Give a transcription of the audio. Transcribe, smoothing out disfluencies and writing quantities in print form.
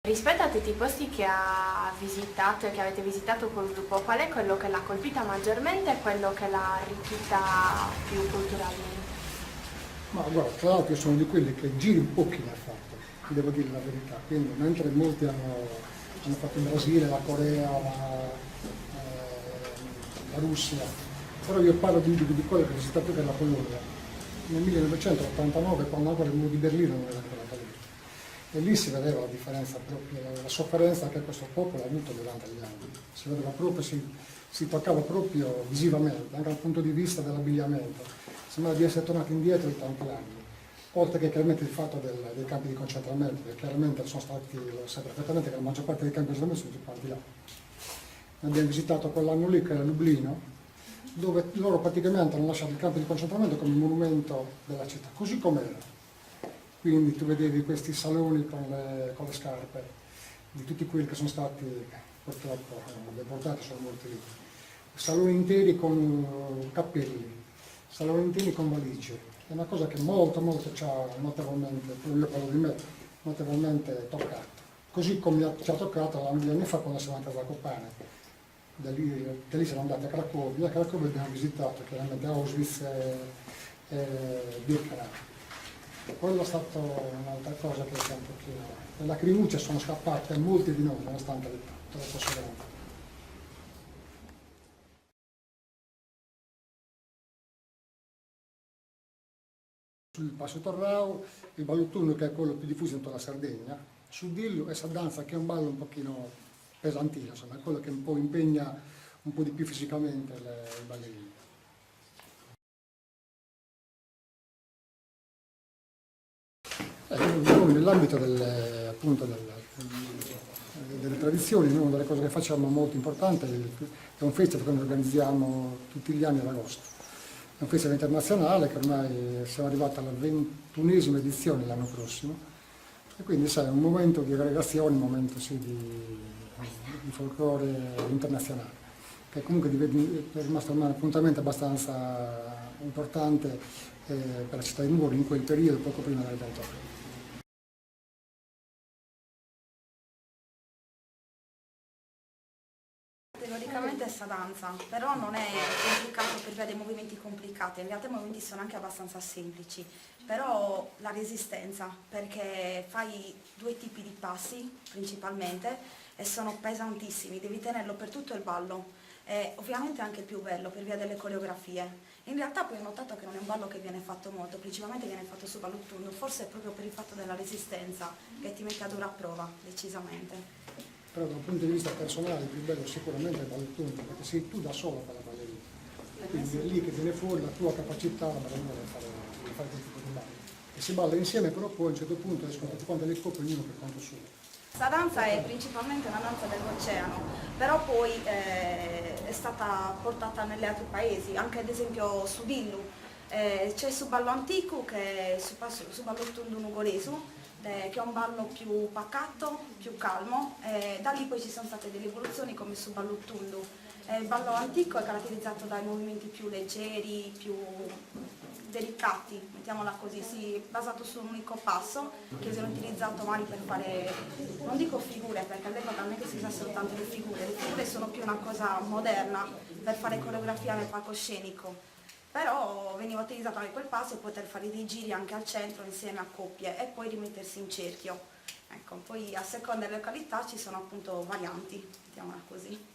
Rispetto a tutti i posti che ha visitato e che avete visitato col gruppo, qual è quello che l'ha colpita maggiormente e quello che l'ha arricchita più culturalmente? Ma guarda, tra l'altro io sono di quelli che giri pochi ne ha fatto, ti devo dire la verità, quindi mentre molti hanno fatto il Brasile, la Corea, la Russia, però io parlo di quello che ho visitato per la Polonia. Nel 1989, quando ancora il muro di Berlino non era ancora caduto. E lì si vedeva la differenza proprio, la sofferenza che questo popolo ha avuto durante gli anni. Si vedeva proprio, si toccava proprio visivamente, anche dal punto di vista dell'abbigliamento. Sembrava di essere tornati indietro di tanti anni. Oltre che chiaramente il fatto dei campi di concentramento, che chiaramente sono stati, lo sai perfettamente che la maggior parte dei campi di concentramento sono tutti quanti là. Abbiamo visitato quell'anno lì che era Lublino, dove loro praticamente hanno lasciato il campo di concentramento come monumento della città, così com'era. Quindi tu vedevi questi saloni con le scarpe di tutti quelli che sono stati purtroppo deportati, sono morti lì. Saloni interi con cappelli, saloni interi con valigie. È una cosa che molto ci ha notevolmente, io parlo di me, notevolmente toccato. Così come ci ha toccato gli anni fa quando siamo andati a Zakopane. Da lì siamo andati a Cracovia abbiamo visitato chiaramente Auschwitz e Birkenau. Quello è stata un'altra cosa che è un pochino. Le lacrimucce sono scappate a molti di noi, nonostante l'età, te lo posso garantire. Sul Passo Torrao, il ballo turno che è quello più diffuso in tutta la Sardegna, su Dillo e Sadanza che è un ballo un pochino pesantino, insomma, è quello che un po' impegna un po' di più fisicamente i ballerini. Noi nell'ambito delle tradizioni, una delle cose che facciamo molto importante è un festival che noi organizziamo tutti gli anni ad agosto. È un festival internazionale che ormai siamo arrivati alla 21esima edizione l'anno prossimo e quindi sai, è un momento di aggregazione, un momento sì, di folklore internazionale, che comunque è rimasto ormai un appuntamento abbastanza importante per la città di Nuoro in quel periodo, poco prima della ribalta. Teoricamente è sadanza, però non è complicato per via dei movimenti complicati, in realtà i movimenti sono anche abbastanza semplici, però la resistenza, perché fai due tipi di passi principalmente e sono pesantissimi, devi tenerlo per tutto il ballo, e ovviamente anche il più bello per via delle coreografie. In realtà poi ho notato che non è un ballo che viene fatto molto, principalmente viene fatto su balottundo, forse proprio per il fatto della resistenza che ti mette a dura prova, decisamente. Però da un punto di vista personale il più bello sicuramente è il ballettunto, perché sei tu da solo per la ballerina. Quindi è lì che viene fuori la tua capacità, la ballerina di fare quel tipo di ballo. E si balla insieme, però poi a un certo punto escono tutti quanti le coppe, ognuno per conto suo. Questa danza è principalmente una danza dell'oceano, però poi è stata portata negli altri paesi, anche ad esempio su Dillu. C'è su ballo antico che è su ballo tundu nugolesu, che è un ballo più pacato, più calmo, da lì poi ci sono state delle evoluzioni come su ballo tundu. Il ballo antico è caratterizzato dai movimenti più leggeri, più delicati, mettiamola così, sì, basato su un unico passo che viene utilizzato magari per fare, non dico figure perché all'epoca non è che si usassero tanto le figure sono più una cosa moderna per fare coreografia nel palcoscenico. Però veniva utilizzato anche quel passo per poter fare dei giri anche al centro insieme a coppie e poi rimettersi in cerchio. Ecco, poi a seconda delle località ci sono appunto varianti, mettiamola così.